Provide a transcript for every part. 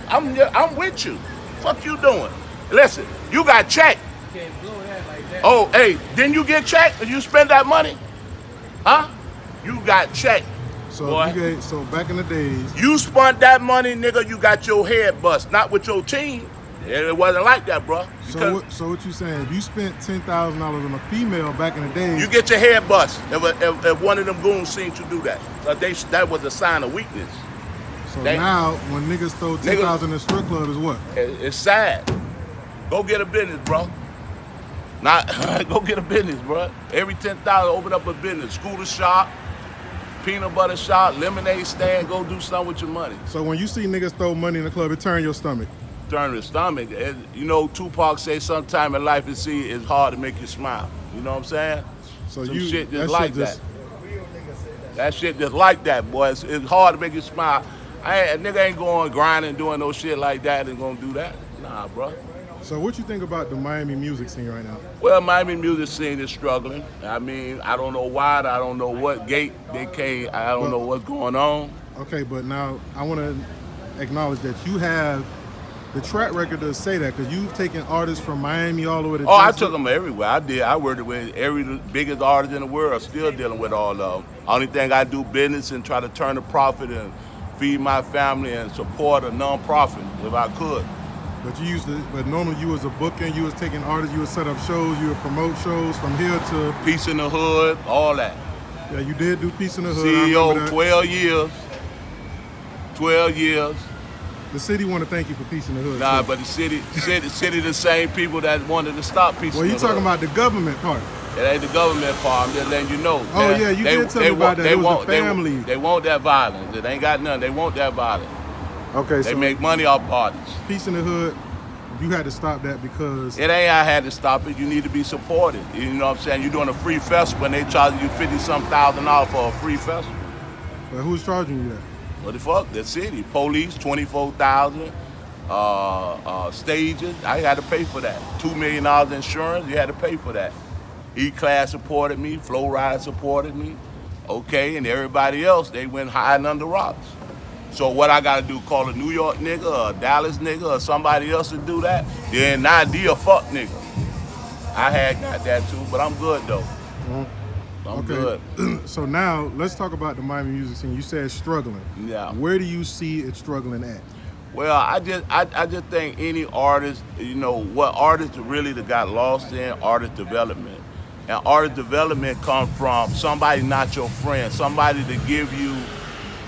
I'm with you. Fuck you doing? Listen, you got checked. Can't blow that like that. Oh, hey, didn't you get checked? Did you spend that money? Huh? You got checked, So if you boy. gave, so back in the days, You spent that money, nigga. You got your head bust, not with your team. It wasn't like that, bro. Because so what you saying? If you spent $10,000 on a female back in the days, you get your head bust if one of them goons seen you do that. That was a sign of weakness. so they- now when niggas throw 10,000 in a strip club is what? It's sad. Go get a business, bro. Not go get a business, bro. Every 10,000, open up a business, scooter shop, peanut butter shop, lemonade stand. Go do something with your money. So when you see niggas throw money in the club, it turn your stomach. Turn the stomach. You know, Tupac say sometime in life it's hard to make you smile. You know what I'm saying? So Some you shit that just like shit just, that. That shit just like that, boy. It's hard to make you smile. A nigga ain't going grinding, doing no shit like that and gonna do that. Nah, bro. So what you think about the Miami music scene right now? Well, Miami music scene is struggling. I mean, I don't know why. I don't know what gate they came. I don't know what's going on. Okay, but now I want to acknowledge that you have the track record to say that because you've taken artists from Miami all the way to Oh, I Texas. took them everywhere. I did. I worked with every biggest artist in the world. Still dealing with all of them. Only thing I do business and try to turn a profit and feed my family and support a non-profit if I could. But you used to, but normally you was a booking, you was taking artists, you would set up shows, you would promote shows from here to, Peace in the hood, all that. yeah, you did do Peace in the Hood. I CEO, remember that. 12 years. 12 years. The city want to thank you for Peace in the Hood. Nah, too. but the city, the same people that wanted to stop peace Well, in you the talking hood. about the government part. It ain't the government part. I'm just letting you know. Oh, yeah, you did tell me about that. It was the family. They want that violence. It ain't got nothing. They want that violence. Okay, They so make money off parties. Peace in the Hood, you had to stop that because It ain't I had to stop it. You need to be supported. You know what I'm saying? You're doing a free festival and they charging you $50-some thousand for a free festival. well, who's charging you that? What the fuck? The city. Police, 24,000. Stages. I had to pay for that. $2 million insurance. You had to pay for that. E-Class supported me. Flow Ride supported me. Okay, and everybody else, they went hiding under rocks. So what I gotta do, call a New York nigga or a Dallas nigga or somebody else to do that? Then Nadia a fuck nigga. I had got that too, but I'm good though. I'm good. So now let's talk about the Miami music scene. You said struggling. Yeah. Where do you see it struggling at? Well, I just think any artist, you know, what artists really that got lost in artist development. And artist development comes from somebody not your friend, somebody to give you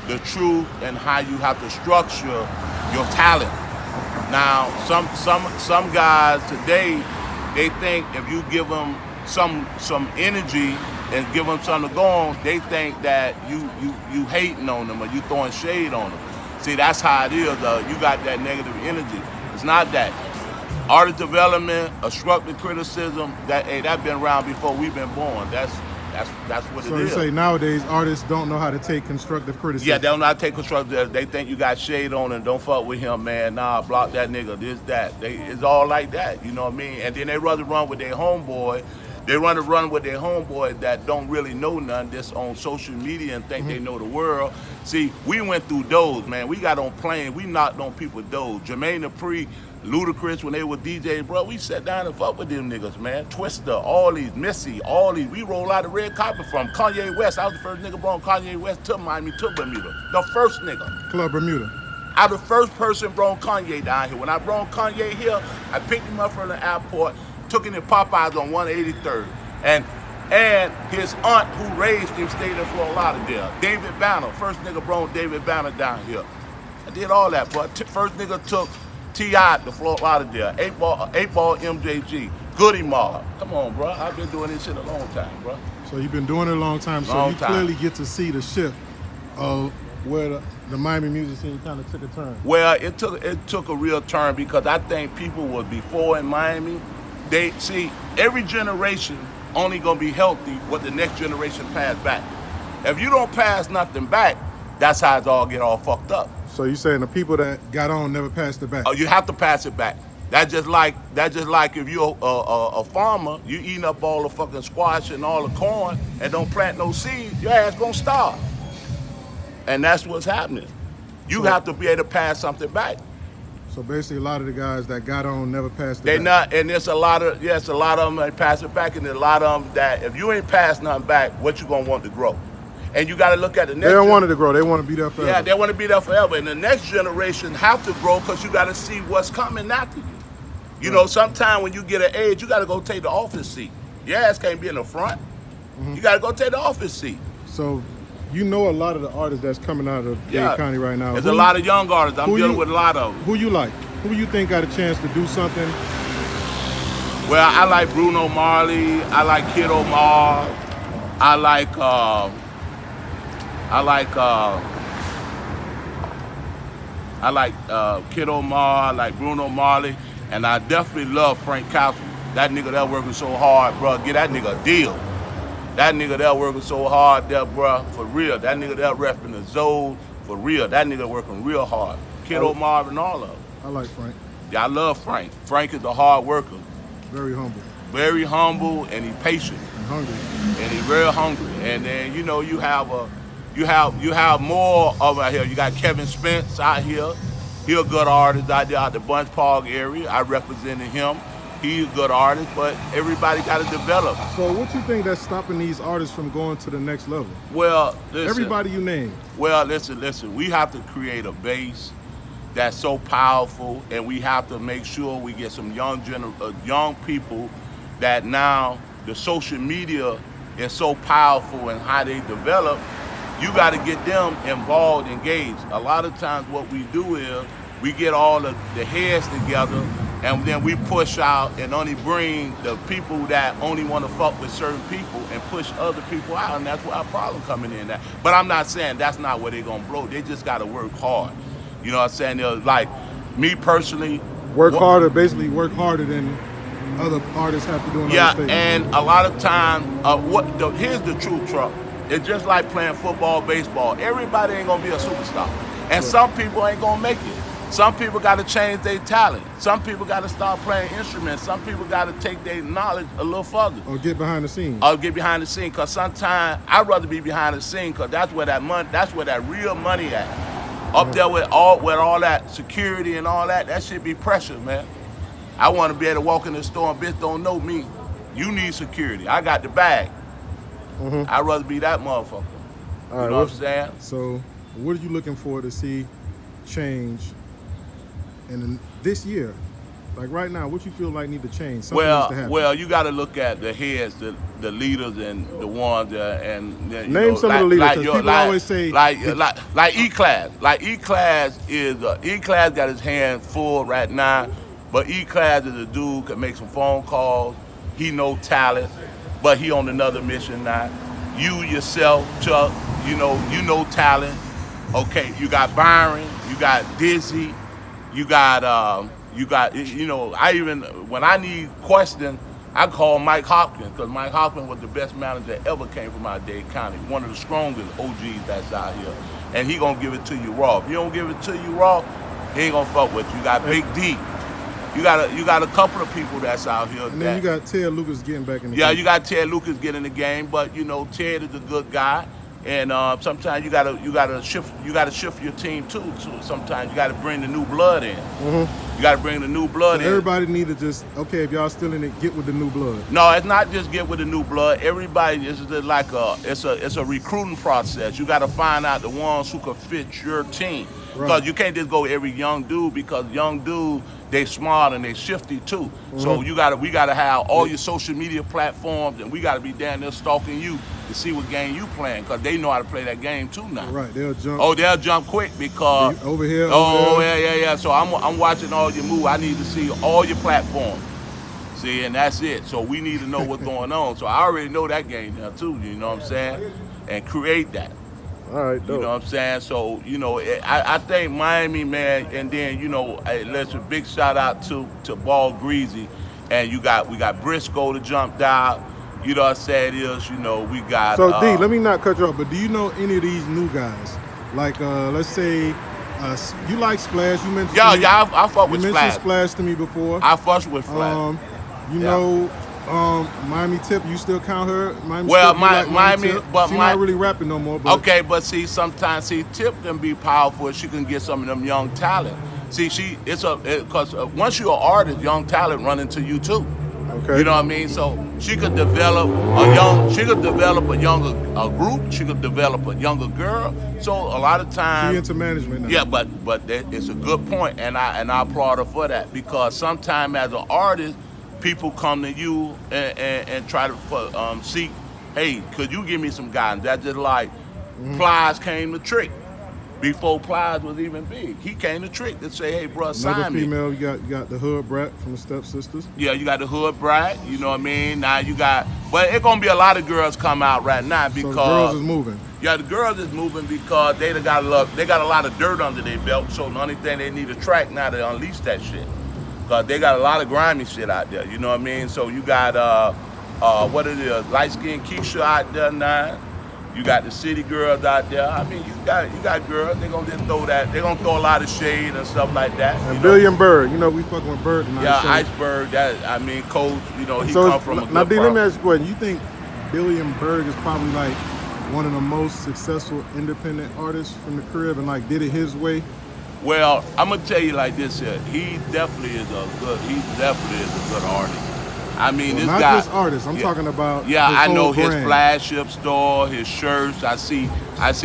the truth and how you have to structure your talent. Now, some guys today, they think if you give them some energy and give them something to go on, they think that you hating on them or you throwing shade on them. See, that's how it is. You got that negative energy. It's not that. Artist development, constructive criticism, that been around before we've been born. That's what So it you is. say nowadays artists don't know how to take constructive criticism. Yeah, they don't not take constructive. They think you got shade on and don't fuck with him, man. Nah, block that nigga. This, that. It's all like that. You know what I mean? And then they rather run with their homeboy. They run with their homeboy that don't really know none, just on social media and think they know the world. See, we went through those, man. We got on planes. We knocked on people's doors. Jermaine Dupri, Ludacris, when they were DJs, bro, we sat down and fucked with them niggas, man. Twister, all these, Missy, all these. We roll out the red carpet from Kanye West. I was the first nigga brought Kanye West to Miami, to Bermuda. The first nigga. Club Bermuda. I the first person brought Kanye down here. When I brought Kanye here, I picked him up from the airport, took him to Popeyes on 183rd. And his aunt who raised him stayed in Fort Lauderdale. David Banner, first nigga brought David Banner down here. I did all that, but first nigga took T.I. to Fort Lauderdale, 8-ball MJG, Goody Mob. Come on, bro. I've been doing this shit a long time, bro. So you've been doing it a long time, so Long you time. clearly get to see the shift of where the Miami music scene kind of took a turn. Well, it took a real turn because I think people were before in Miami. They see every generation only gonna be healthy what the next generation pass back. If you don't pass nothing back, that's how it's all get all fucked up. So you saying the people that got on never passed it back? Oh, you have to pass it back. That's just like if you're a farmer, you eating up all the fucking squash and all the corn and don't plant no seeds, your ass gonna starve. And that's what's happening. You have to be able to pass something back. So basically, a lot of the guys that got on never passed it They back. not, and there's a lot of them that pass it back, and there's a lot of them that if you ain't pass nothing back, what you gonna want to grow? And you got to look at the next. They don't want it to grow. They want to be there forever. Yeah, they want to be there forever, and the next generation have to grow because you got to see what's coming after you. You know, sometime when you get an age, you got to go take the office seat. Your ass can't be in the front. You got to go take the office seat. So, you know a lot of the artists that's coming out of Dade County right now. There's a lot of young artists. I'm dealing with a lot of them. Who you like? Who you think got a chance to do something? Well, I like Bruno Marley. I like Kid Omar. I like Kid Omar. I like Bruno Marley, and I definitely love Frank Castle. That nigga that working so hard, bro. Get that nigga a deal. That nigga that working so hard there, bro, for real. That nigga that repping the Zoe, for real. That nigga working real hard. Kid Omar and all of them. I like Frank. Yeah, I love Frank. Frank is a hard worker. Very humble. Very humble, and he patient. And hungry. And he real hungry. And then you have more over out here. You got Kevin Spence out here. He a good artist out there out the Bunch Park area. I represented him. He's a good artist, but everybody got to develop. So what you think that's stopping these artists from going to the next level? Well, listen. Everybody you name. Well, listen. We have to create a base that's so powerful, and we have to make sure we get some young people that now the social media is so powerful in how they develop. You got to get them involved, engaged. A lot of times what we do is we get all the heads together, and then we push out and only bring the people that only want to fuck with certain people and push other people out, and that's where our problem coming in at. But I'm not saying that's not where they're going to blow. They just got to work hard. You know what I'm saying? They're like, me personally. Harder, basically work harder than other artists have to do in other states. And a lot of times, here's the truth, Truck. It's just like playing football, baseball. Everybody ain't going to be a superstar. And some people ain't going to make it. Some people got to change their talent. Some people got to start playing instruments. Some people got to take their knowledge a little further. Or get behind the scenes. Because sometimes I'd rather be behind the scenes because that's where that real money at. Up there with all that security and all that shit be precious, man. I want to be able to walk in the store and bitch don't know me. You need security. I got the bag. I'd rather be that motherfucker. All right, you know what I'm saying? So what are you looking for to see change in this year? Like right now, what you feel like need to change? Something needs to happen. Well, you got to look at the heads, the leaders, and the ones name some of the leaders. People always say like E-Class. Like E-Class E-Class got his hands full right now, but E-Class is a dude can make some phone calls. He know talent, but he on another mission now. You yourself, Chuck, you know talent. Okay, you got Byron, you got Dizzy, you got I even, when I need questions, I call Mike Hopkins, because Mike Hopkins was the best manager that ever came from our Dade County, one of the strongest OGs that's out here. And he gonna give it to you raw. If you don't give it to you raw, he ain't gonna fuck with you. You got Big D. You got a couple of people that's out here. And then you got Ted Lucas getting back in the game. Yeah, you got Ted Lucas getting in the game, but Ted is a good guy. And sometimes you gotta shift your team too. So sometimes you gotta bring the new blood in. You gotta bring the new blood in. Everybody need to just if y'all still in it, get with the new blood. No, it's not just get with the new blood. Everybody is just like it's a recruiting process. You gotta find out the ones who can fit your team. Because you can't just go every young dude, because young dude, they smart and they shifty too. So we gotta have all your social media platforms, and we gotta be down there stalking you to see what game you playing, because they know how to play that game too now. Right, they'll jump. Oh, they'll jump quick because over here. Yeah. So I'm watching all your moves. I need to see all your platforms. See, and that's it. So we need to know what's going on. So I already know that game now too. You know what I'm saying? And create that. All right, dope. You know what I'm saying? So, I think Miami, man, and then, let's a big shout out to Ball Greasy. And we got Briscoe to jump down. You know what I'm saying? We got... So, D, let me not cut you off, but do you know any of these new guys? Like, let's say, you like Splash. You mentioned I fuck with Splash. You mentioned Splash to me before. I fuck with Splash. know Miami Tip, you still count her? Miami Miami, but she's not really rapping no more. But okay, but sometimes Tip can be powerful. She can get some of them young talent. See, because once you're an artist, young talent run into you too. Okay. You know what I mean? So she could develop a younger group. She could develop a younger girl. So a lot of She times, into management now. yeah, but it's a good point, and I applaud her for that, because sometimes as an artist, people come to you and try to seek, hey, could you give me some guidance? That's just like Plies came to Trick. Before Plies was even big, he came to Trick to say, "Hey, bro, Another sign me." female, you got the Hood Brat from the Stepsisters. Yeah, you got the Hood Brat. You know what I mean? Now you got, but it's gonna be a lot of girls come out right now So because the girls is moving. yeah, the girls is moving because they got a lot of dirt under their belt. So the only thing they need a track now to unleash that shit, because they got a lot of grimy shit out there. You know what I mean? So you got what it is, light skinned Keisha out there now. You got the city girls out there. I mean, you got girls. They gonna just throw that. They gonna throw a lot of shade and stuff like that. And you know? Billion Bird, you know we fucking with Bird tonight. Yeah, so, Iceberg. That, I mean, Coach. You know, he so come from a now, good D, let me province. ask you a question. You think Billion Bird is probably like one of the most successful independent artists from the crib and like did it his way? Well, I'm gonna tell you like this here. He definitely is a good artist. I mean, Well, this not guy. just artists. I'm talking about. Yeah, his I know whole his brand. flagship store, his shirts. I see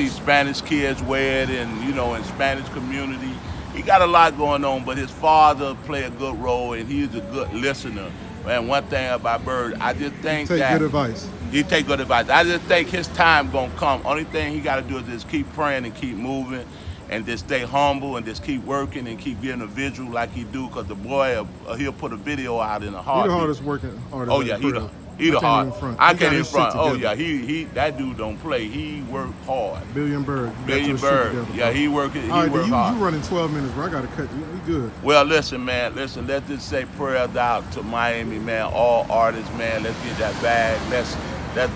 Spanish kids wear it, and in Spanish community, he got a lot going on. But his father play a good role, and he's a good listener. And one thing about Bird, I just think Take that good advice. he take good advice. I just think his time gonna come. Only thing he got to do is just keep praying and keep moving, and just stay humble and just keep working and keep getting a visual like he do. Cause the boy, he'll put a video out in a He heartbeat. the hardest working artist. Oh in yeah, the crib. he the I can't hard. even front. I He can't got even his shit front. Oh together. yeah, he that dude don't play. He work hard. Billion Bird. You got Billion your shit Bird. together, Yeah, bro. he working. He All right, work you hard. running 12 minutes, bro. I gotta cut you. We good. Well, listen, man. Listen, let's just say prayers out to Miami, man. All artists, man. Let's get that bag. Let's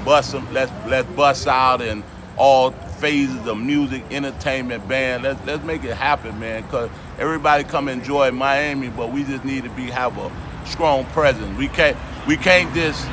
bust them. Let's bust out in all phases of music, entertainment, band. Let's make it happen, man. Cause everybody come enjoy Miami, but we just need to have a strong presence. We can't just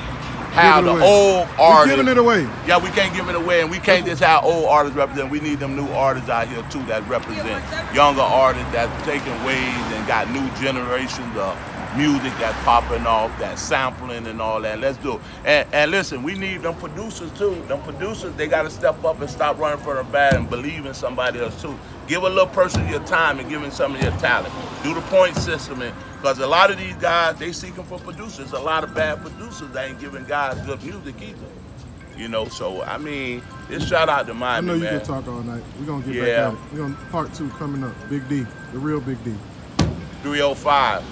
have Give it the away. old We're artists. giving it away. Yeah, we can't give it away, and we can't just have old artists represent. We need them new artists out here too that represent younger artists that's taking waves and got new generations of music that's popping off, that's sampling and all that. Let's do it. And listen, we need them producers too. Them producers, they got to step up and stop running for the bad and believe in somebody else too. Give a little person your time and give him some of your talent. Do the point system, because a lot of these guys, they seeking for producers. A lot of bad producers, they ain't giving guys good music either. So I mean, it's shout out to I Miami, know you man. can talk all night. We're gonna get Yeah. back at it. We're gonna part 2 coming up. Big D, the real Big D. 305.